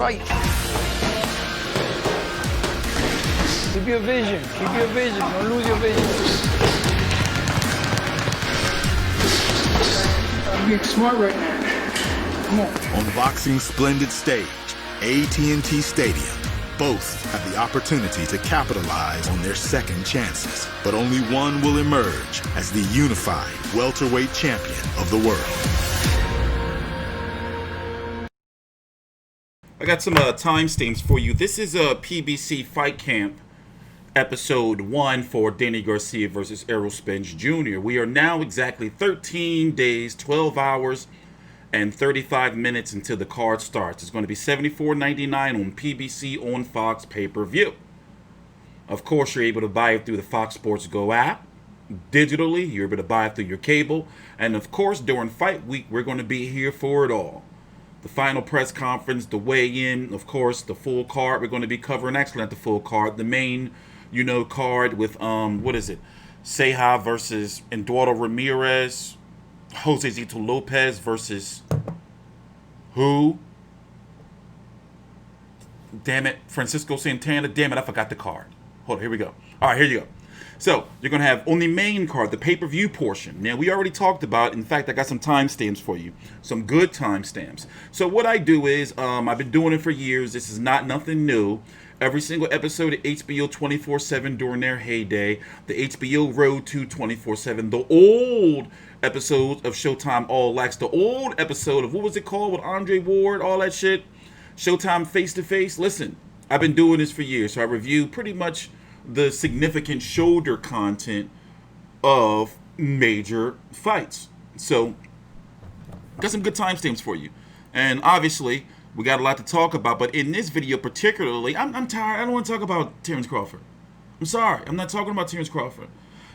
fight. Keep your vision. Keep your vision. Don't lose your vision. I'm being smart right now. Come on. On boxing's splendid stage, AT&T Stadium, both have the opportunity to capitalize on their second chances, but only one will emerge as the unified welterweight champion of the world. I got some timestamps for you. This is a PBC Fight Camp episode 1 for Danny Garcia versus Errol Spence Jr. We are now exactly 13 days, 12 hours, and 35 minutes until the card starts. It's going to be $74.99 on PBC on Fox pay-per-view. Of course, you're able to buy it through the Fox Sports Go app. Digitally, you're able to buy it through your cable. And of course, during fight week, we're going to be here for it all. The final press conference, the weigh-in, of course, the full card. We're going to be covering actually not the full card, the main, card with, Ceja versus Eduardo Ramirez, Josesito Lopez versus who? Damn it, Francisco Santana. Damn it, I forgot the card. Hold on, here we go. All right, here you go. So you're going to have on the main card, the pay-per-view portion. Now, we already talked about, in fact, I got some timestamps for you. Some good timestamps. So what I do is, I've been doing it for years. This is nothing new. Every single episode of HBO 24/7 during their heyday. The HBO Road to 24/7. The old episodes of Showtime All Access. The old episode of, what was it called, with Andre Ward, all that shit. Showtime Face to Face. Listen, I've been doing this for years. So I review pretty much the significant shoulder content of major fights. So, got some good timestamps for you. And obviously, we got a lot to talk about. But in this video particularly, I'm tired. I don't want to talk about Terrence Crawford. I'm sorry. I'm not talking about Terrence Crawford.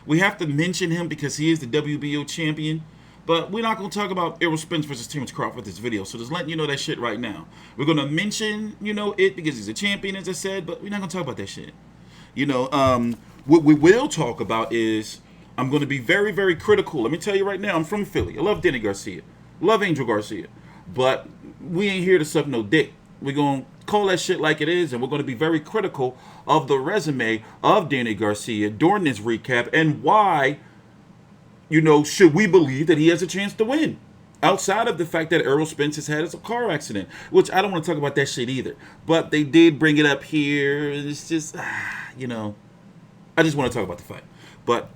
We have to mention him because he is the WBO champion. But we're not going to talk about Errol Spence versus Terrence Crawford this video. So just letting you know that shit right now. We're going to mention, it because he's a champion, as I said. But we're not going to talk about that shit. What we will talk about is, I'm going to be very, very critical. Let me tell you right now, I'm from Philly. I love Danny Garcia. Love Angel Garcia. But we ain't here to suck no dick. We're going to call that shit like it is, and we're going to be very critical of the resume of Danny Garcia during this recap, and why, should we believe that he has a chance to win? Outside of the fact that Errol Spence has had a car accident, which I don't want to talk about that shit either. But they did bring it up here. It's just, I just want to talk about the fight. But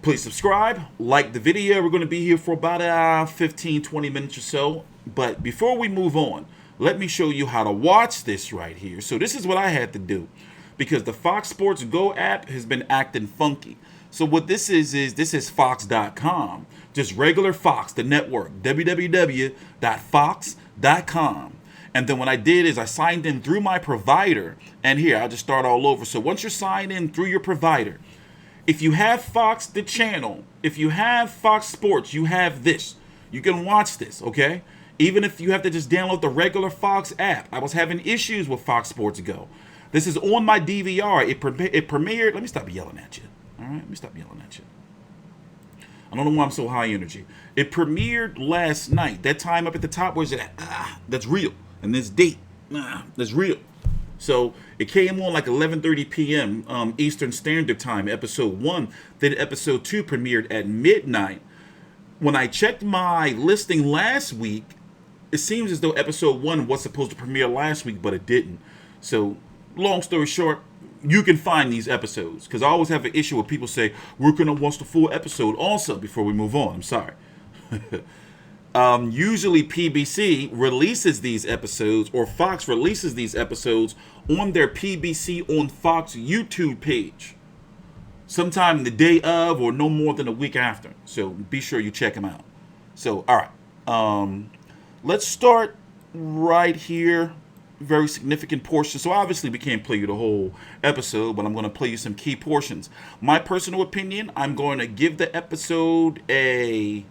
please subscribe, like the video. We're going to be here for about 15, 20 minutes or so. But before we move on, let me show you how to watch this right here. So this is what I had to do, because the Fox Sports Go app has been acting funky. So what this is Fox.com. Just regular Fox, the network, www.fox.com. And then what I did is I signed in through my provider. And here, I'll just start all over. So once you're signed in through your provider, if you have Fox, the channel, if you have Fox Sports, you have this. You can watch this, okay? Even if you have to just download the regular Fox app. I was having issues with Fox Sports Go. This is on my DVR. It premiered. Let me stop yelling at you. All right? Let me stop yelling at you. I don't know why I'm so high energy. It premiered last night. That time up at the top, where's it at? That's real. And this date, that's real. So it came on like 11:30 p.m. Eastern Standard Time, episode 1. Then episode 2 premiered at midnight. When I checked my listing last week, it seems as though episode 1 was supposed to premiere last week, but it didn't. So long story short, you can find these episodes, because I always have an issue where people say, we're going to watch the full episode also before we move on. I'm sorry. Usually PBC releases these episodes, or Fox releases these episodes on their PBC on Fox YouTube page. Sometime the day of, or no more than a week after. So be sure you check them out. So, all right. Let's start right here. Very significant portion. So obviously we can't play you the whole episode, but I'm going to play you some key portions. My personal opinion, I'm going to give the episode a...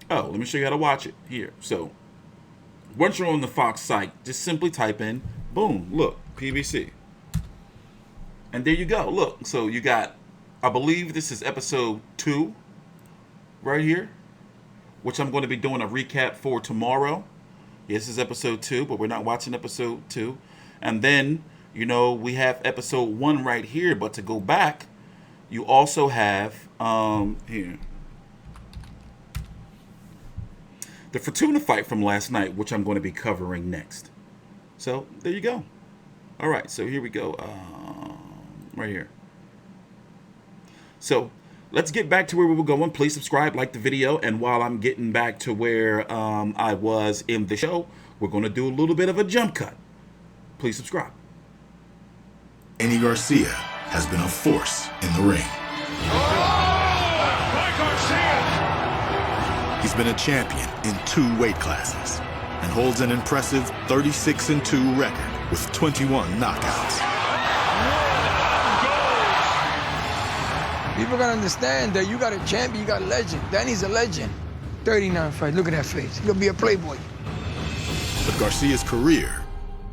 Oh, let me show you how to watch it here. So once you're on the Fox site, just simply type in, boom, look, PBC. And there you go. Look, so you got, I believe this is episode 2 right here, which I'm going to be doing a recap for tomorrow. This is episode 2, but we're not watching episode 2. And then, you know, we have episode 1 right here. But to go back, you also have, here, the Fortuna fight from last night, which I'm going to be covering next. So, there you go. All right, so here we go. Right here. So, let's get back to where we were going. Please subscribe, like the video. And while I'm getting back to where I was in the show, we're going to do a little bit of a jump cut. Please subscribe. Danny Garcia has been a force in the ring. He's been a champion in 2 weight classes and holds an impressive 36-2 record with 21 knockouts. People gotta understand that you got a champion, you got a legend. Danny's a legend. 39 fights, look at that face. He'll be a playboy. But Garcia's career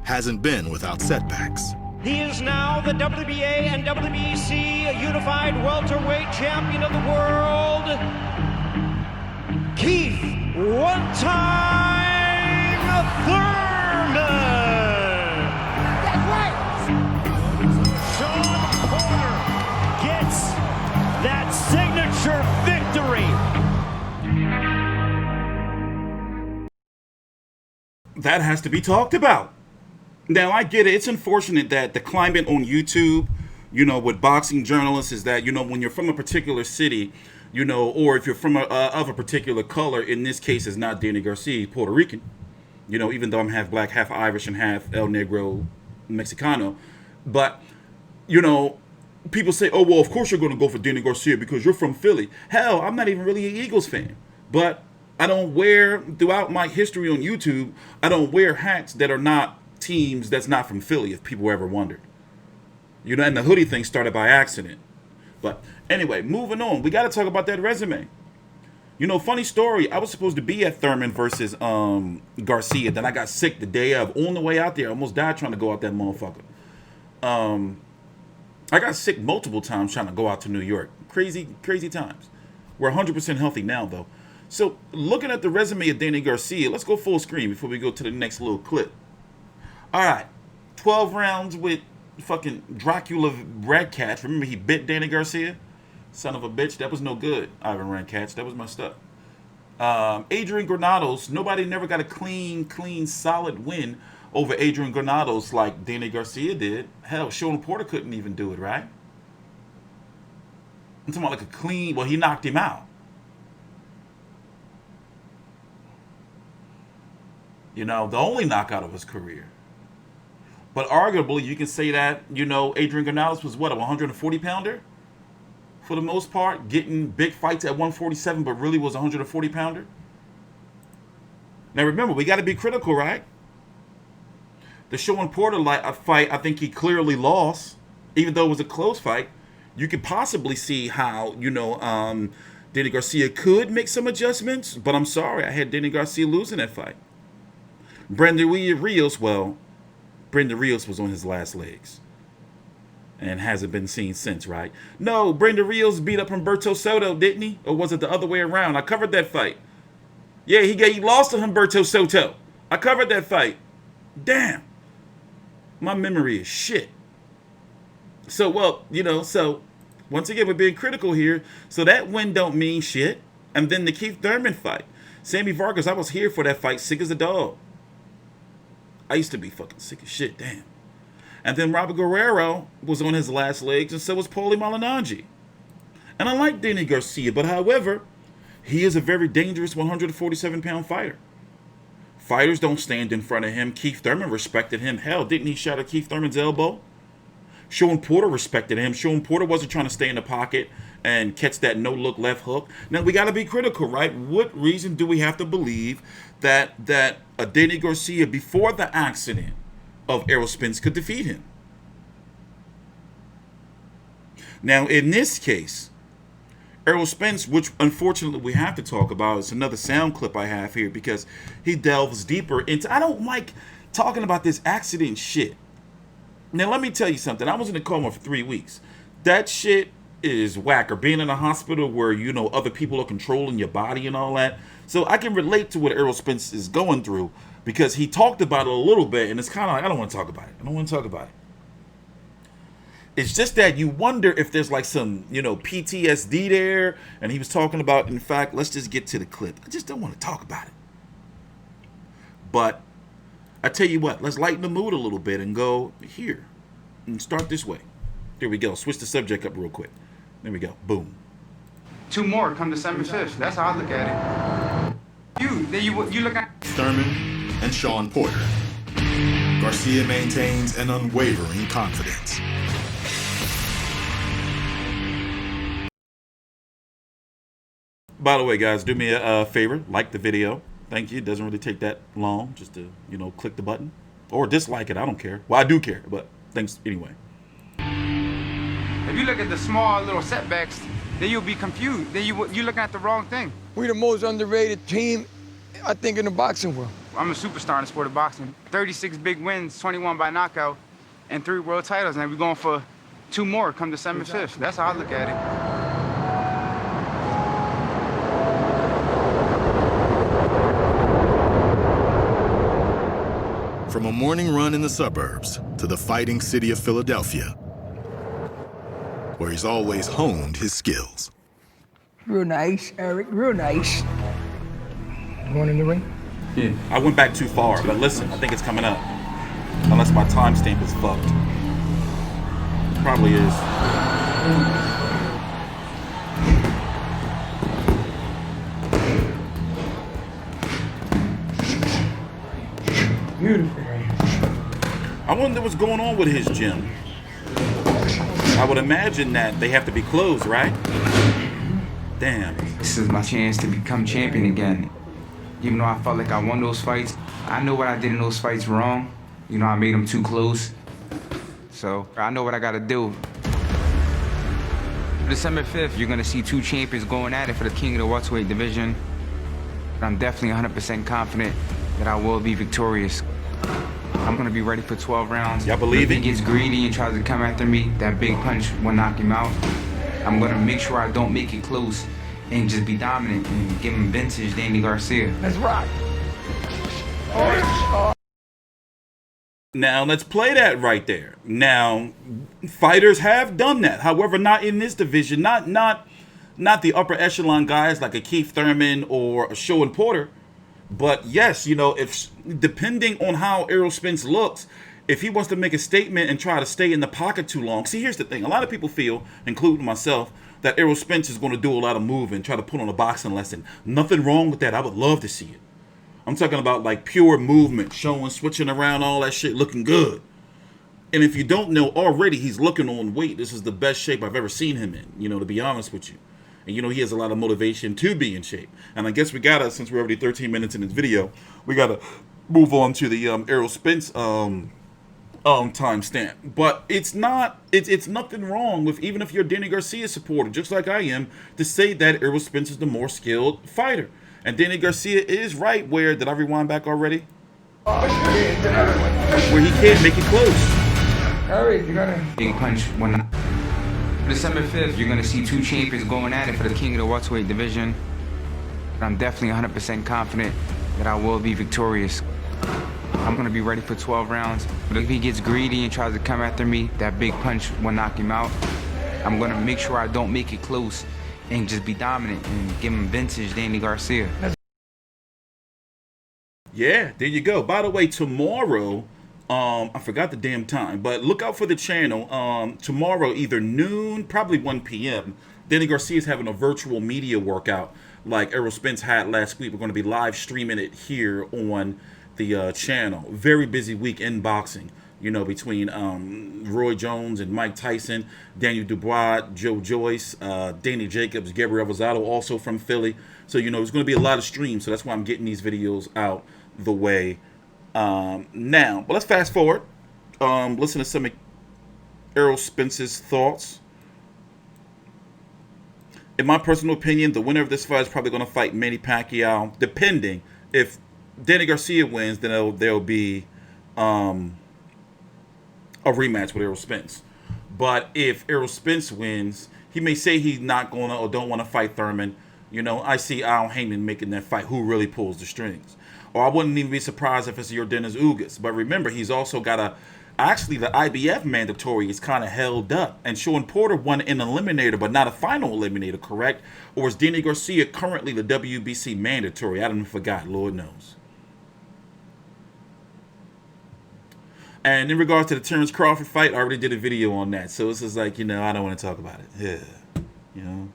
hasn't been without setbacks. He is now the WBA and WBC Unified Welterweight Champion of the World, Keith "One-Time" Thurman. That's right. Sean Porter gets that signature victory. That has to be talked about. Now, I get it. It's unfortunate that the climate on YouTube, you know, with boxing journalists is that, you know, when you're from a particular city, you know, or if you're from of a particular color, in this case, it's not Danny Garcia, Puerto Rican, you know, even though I'm half black, half Irish, and half El Negro Mexicano. But, you know, people say, oh, well, of course you're going to go for Danny Garcia because you're from Philly. Hell, I'm not even really an Eagles fan. But I don't wear, throughout my history on YouTube, I don't wear hats that are not teams that's not from Philly, if people ever wondered. You know, and the hoodie thing started by accident. But anyway, moving on. We got to talk about that resume. You know, funny story. I was supposed to be at Thurman versus Garcia. Then I got sick the day of. On the way out there, I almost died trying to go out that motherfucker. I got sick multiple times trying to go out to New York. Crazy, crazy times. We're 100% healthy now, though. So, looking at the resume of Danny Garcia, let's go full screen before we go to the next little clip. All right, 12 rounds with fucking Dracula Radcatch. Remember he bit Danny Garcia? Son of a bitch, that was no good, Ivan Radcatch. That was messed up. Adrian Granados, nobody never got a clean, solid win over Adrian Granados like Danny Garcia did. Hell, Sean Porter couldn't even do it, right? I'm talking about like a clean, well, he knocked him out. You know, the only knockout of his career. But arguably, you can say that, you know, Adrian Granados was, what, a 140-pounder? For the most part, getting big fights at 147, but really was a 140-pounder. Now, remember, we got to be critical, right? The Sean Porter fight, I think he clearly lost, even though it was a close fight. You could possibly see how, you know, Danny Garcia could make some adjustments, but I'm sorry, I had Danny Garcia losing that fight. Brendan Rios, well, Brendan Rios was on his last legs and hasn't been seen since, right? No, Brendan Rios beat up Humberto Soto, didn't he? Or was it the other way around? I covered that fight. Yeah, he lost to Humberto Soto. I covered that fight. Damn. My memory is shit. So, well, you know, so once again, we're being critical here. So that win don't mean shit. And then the Keith Thurman fight. Sammy Vargas, I was here for that fight, sick as a dog. I used to be fucking sick as shit, damn. And then Robert Guerrero was on his last legs, and so was Paulie Malignaggi. And I like Danny Garcia, but however, he is a very dangerous 147-pound fighter. Fighters don't stand in front of him. Keith Thurman respected him. Hell, didn't he shatter Keith Thurman's elbow? Sean Porter respected him. Sean Porter wasn't trying to stay in the pocket and catch that no-look left hook. Now, we got to be critical, right? What reason do we have to believe that a Danny Garcia, before the accident of Errol Spence, could defeat him? Now, in this case, Errol Spence, which unfortunately we have to talk about, it's another sound clip I have here because he delves deeper into... I don't like talking about this accident shit. Now, let me tell you something. I was in a coma for 3 weeks. That shit is whack, or being in a hospital where, you know, other people are controlling your body and all that. So I can relate to what Errol Spence is going through, because he talked about it a little bit, and it's kind of like, I don't want to talk about it. I don't want to talk about it. It's just that you wonder if there's like some, you know, PTSD there. And he was talking about, in fact, let's just get to the clip. I just don't want to talk about it. But I tell you what, let's lighten the mood a little bit and go here and start this way. There we go. Switch the subject up real quick. There we go. Boom. 2 more come December 5th. That's how I look at it. You look at Thurman and Sean Porter. Garcia maintains an unwavering confidence. By the way, guys, do me a favor. Like the video. Thank you. It doesn't really take that long just to, you know, click the button. Or dislike it. I don't care. Well, I do care, but thanks anyway. If you look at the small little setbacks, then you'll be confused. Then you're looking at the wrong thing. We the most underrated team, I think, in the boxing world. I'm a superstar in the sport of boxing. 36 big wins, 21 by knockout, and 3 world titles. And we're going for 2 more come December 5th. That's how I look at it. From a morning run in the suburbs to the fighting city of Philadelphia, where he's always honed his skills. Real nice, Eric, real nice. Going in the ring? Yeah. I went back too far, but listen, I think it's coming up. Unless my timestamp is fucked. Probably is. Beautiful. I wonder what's going on with his gym. I would imagine that they have to be closed, right? Damn. This is my chance to become champion again. Even though I felt like I won those fights, I know what I did in those fights wrong. You know, I made them too close. So I know what I gotta do. December 5th, you're gonna see 2 champions going at it for the king of the welterweight division. I'm definitely 100% confident that I will be victorious. I'm gonna be ready for 12 rounds. Y'all believe it? it? If he gets greedy and tries to come after me, that big punch will knock him out. I'm gonna make sure I don't make it close and just be dominant and give him vintage Danny Garcia. Let's rock. Now, let's play that right there. Now, fighters have done that. However, not in this division. Not the upper echelon guys like a Keith Thurman or a Sean Porter. But yes, you know, if depending on how Errol Spence looks, if he wants to make a statement and try to stay in the pocket too long. See, here's the thing. A lot of people feel, including myself, that Errol Spence is going to do a lot of moving, try to put on a boxing lesson. Nothing wrong with that. I would love to see it. I'm talking about like pure movement, showing, switching around, all that shit, looking good. And if you don't know already, he's looking on weight. This is the best shape I've ever seen him in, you know, to be honest with you. And, you know, he has a lot of motivation to be in shape. And I guess we got to, since we're already 13 minutes in this video, we got to move on to the Errol Spence timestamp. But it's nothing wrong with, even if you're a Danny Garcia supporter, just like I am, to say that Errol Spence is the more skilled fighter. And Danny Garcia is right where, did I rewind back already? Where he can't make it close. Eric, you gotta... Big punch when December 5th, you're gonna see 2 champions going at it for the king of the welterweight division. I'm definitely 100% confident that I will be victorious. I'm gonna be ready for 12 rounds. But if he gets greedy and tries to come after me, that big punch will knock him out. I'm gonna make sure I don't make it close and just be dominant and give him vintage Danny Garcia. Yeah, there you go. By the way, tomorrow, I forgot the damn time, but look out for the channel. Tomorrow, either noon, probably 1 p.m., Danny Garcia is having a virtual media workout like Errol Spence had last week. We're going to be live streaming it here on the channel. Very busy week in boxing, you know, between Roy Jones and Mike Tyson, Daniel Dubois, Joe Joyce, Danny Jacobs, Gabriel Rosado, also from Philly. So, you know, there's going to be a lot of streams, so that's why I'm getting these videos out the way now. But let's fast forward. Listen to some of Errol Spence's thoughts. In my personal opinion, the winner of this fight is probably going to fight Manny Pacquiao. Depending, if Danny Garcia wins, then there'll be a rematch with Errol Spence. But if Errol Spence wins, He may say he's not going to or don't want to fight Thurman. You know, I see Al Heyman making that fight. Who really pulls the strings? Or I wouldn't even be surprised if it's Yordenis Ugas. But remember, he's also got actually, the IBF mandatory is kind of held up. And Sean Porter won an eliminator, but not a final eliminator, correct? Or is Danny Garcia currently the WBC mandatory? I don't forgot. Lord knows. And in regards to the Terrence Crawford fight, I already did a video on that. So it's just like, you know, I don't want to talk about it. Yeah. You know?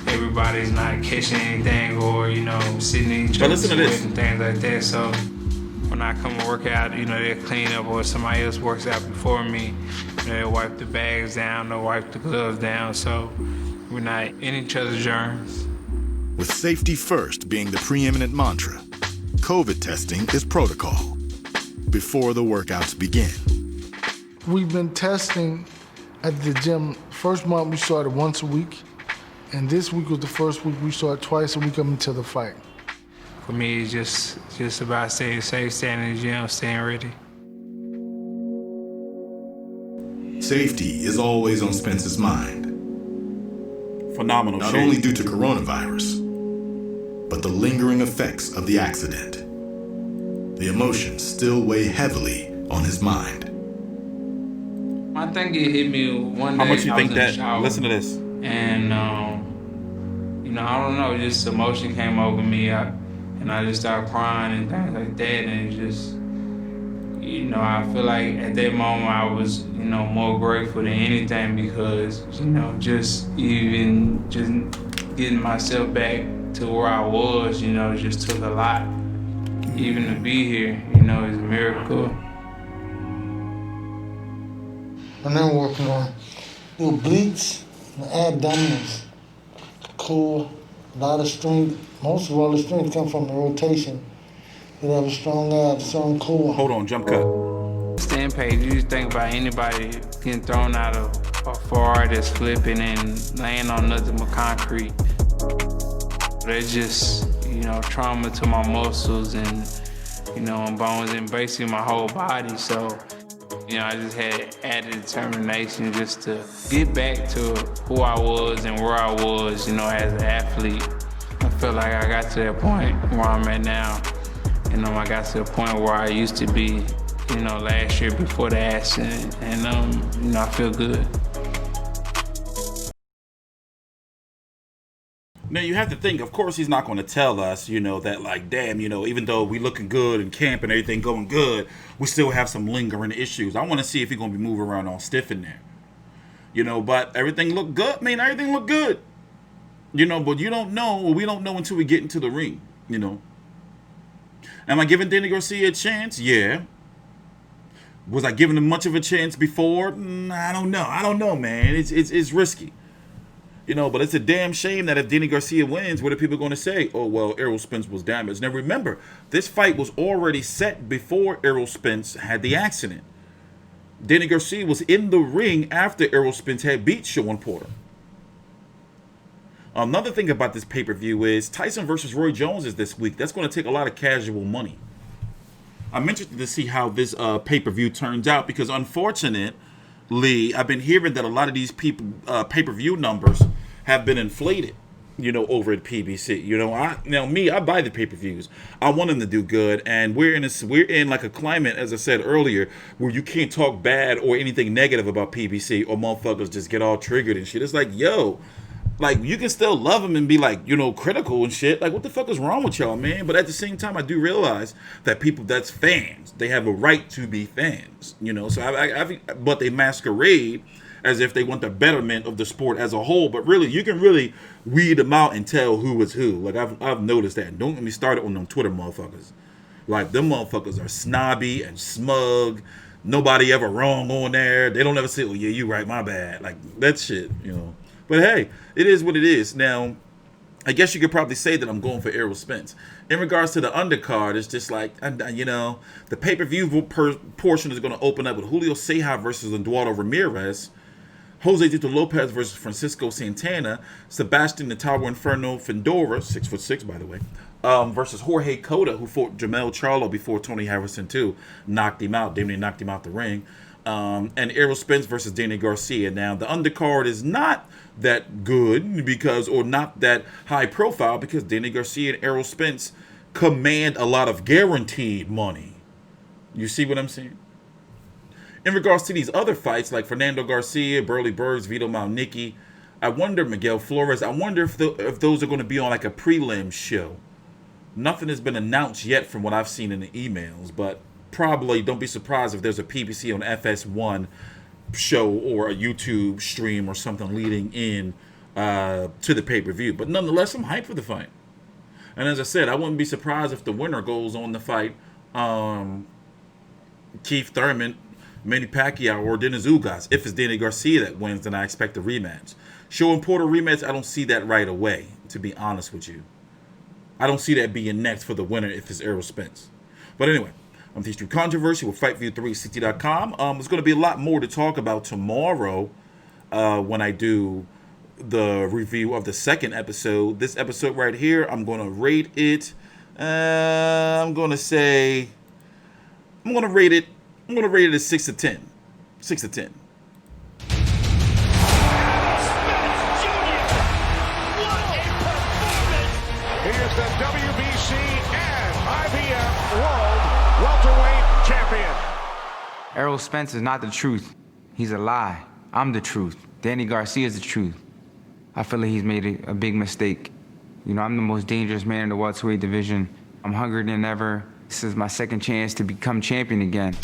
Everybody's not catching anything or, you know, sitting in each other's sweat and things like that. So when I come to work out, you know, they'll clean up or somebody else works out before me. You know, they'll wipe the bags down, they'll wipe the gloves down. So we're not in each other's germs. With safety first being the preeminent mantra, COVID testing is protocol before the workouts begin. We've been testing at the gym. First month we started once a week, and this week was the first week we started twice a week up until the fight. For me, it's just about staying safe, staying in the gym, staying ready. Safety is always on Spence's mind. Phenomenal Not shit. only due to coronavirus, but the lingering effects of the accident. The emotions still weigh heavily on his mind. I think it hit me one day. How much you I think was in the that? shower, Listen to this. And, you know, I don't know, just emotion came over me. And I just started crying and things like that. And it just, you know, I feel like at that moment I was, you know, more grateful than anything because, you know, just getting myself back to where I was, you know, just took a lot. Even to be here, you know, is a miracle. And then working on little obliques and abdominals, core, a lot of strength. Most of all the strength come from the rotation. You have a strong abs, strong core. Hold on, jump cut. Stand page, you just think about anybody getting thrown out of a far that's flipping and laying on nothing but concrete. That's just, you know, trauma to my muscles and, you know, and bones and basically my whole body. So, you know, I just had added determination just to get back to who I was and where I was, you know, as an athlete. I feel like I got to that point where I'm at now. You know, I got to the point where I used to be, you know, last year before the accident. And, you know, I feel good. Now, you have to think, of course, he's not going to tell us, you know, that, like, damn, you know, even though we looking good in camp and everything going good, we still have some lingering issues. I want to see if he's going to be moving around all stiff in there. You know, but everything looked good. I mean, everything looked good. You know, but you don't know, or we don't know until we get into the ring, you know. Am I giving Danny Garcia a chance? Yeah. Was I giving him much of a chance before? I don't know. I don't know, man. It's risky. You know, but it's a damn shame that if Danny Garcia wins, what are people going to say? Oh, well, Errol Spence was damaged. Now, remember, this fight was already set before Errol Spence had the accident. Danny Garcia was in the ring after Errol Spence had beat Sean Porter. Another thing about this pay-per-view is Tyson versus Roy Jones is this week. That's going to take a lot of casual money. I'm interested to see how this pay-per-view turns out because, unfortunately, I've been hearing that a lot of these people pay-per-view numbers have been inflated, you know, over at PBC. You know, I buy the pay-per-views. I want them to do good, and we're in like a climate, as I said earlier, where you can't talk bad or anything negative about PBC, or motherfuckers just get all triggered and shit. It's like, yo, like, you can still love them and be like, you know, critical and shit. Like, what the fuck is wrong with y'all, man? But at the same time, I do realize that people that's fans, they have a right to be fans, you know. So but they masquerade as if they want the betterment of the sport as a whole. But really, you can really weed them out and tell who is who. Like, I've noticed that. Don't get me started on them Twitter motherfuckers. Like, them motherfuckers are snobby and smug. Nobody ever wrong on there. They don't ever say, oh, yeah, you right, my bad. Like, that shit, you know. But hey, it is what it is. Now, I guess you could probably say that I'm going for Errol Spence. In regards to the undercard, it's just like, you know, the pay-per-view portion is going to open up with Julio Ceja versus Eduardo Ramirez, Josesito Lopez versus Francisco Santana, Sebastian the Towering Inferno Fundora, 6'6" by the way, versus Jorge Cota, who fought Jamel Charlo before Tony Harrison too knocked him out, damn near knocked him out the ring. and Errol Spence versus Danny Garcia. Now, the undercard is not that good or not that high profile because Danny Garcia and Errol Spence command a lot of guaranteed money. You see what I'm saying? In regards to these other fights, like Fernando Garcia, Burley Burgs, Vito Malnicki, I wonder, Miguel Flores, I wonder if those are going to be on like a prelim show. Nothing has been announced yet from what I've seen in the emails, but probably don't be surprised if there's a PBC on FS1 show or a YouTube stream or something leading in to the pay-per-view. But nonetheless, I'm hyped for the fight. And as I said, I wouldn't be surprised if the winner goes on to fight Keith Thurman, Manny Pacquiao, or Dennis Ugas. If it's Danny Garcia that wins, then I expect a rematch. Showing Porter rematch, I don't see that right away, to be honest with you. I don't see that being next for the winner if it's Errol Spence. But anyway, I'm TstreeT Controversy with FightView360.com. There's going to be a lot more to talk about tomorrow when I do the review of the second episode. This episode right here, I'm going to rate it. I'm going to rate it a 6 to 10. 6 to 10. He is the WBC and IBF World Welterweight Champion. Errol Spence is not the truth. He's a lie. I'm the truth. Danny Garcia is the truth. I feel like he's made a big mistake. You know, I'm the most dangerous man in the welterweight division. I'm hungrier than ever. This is my second chance to become champion again.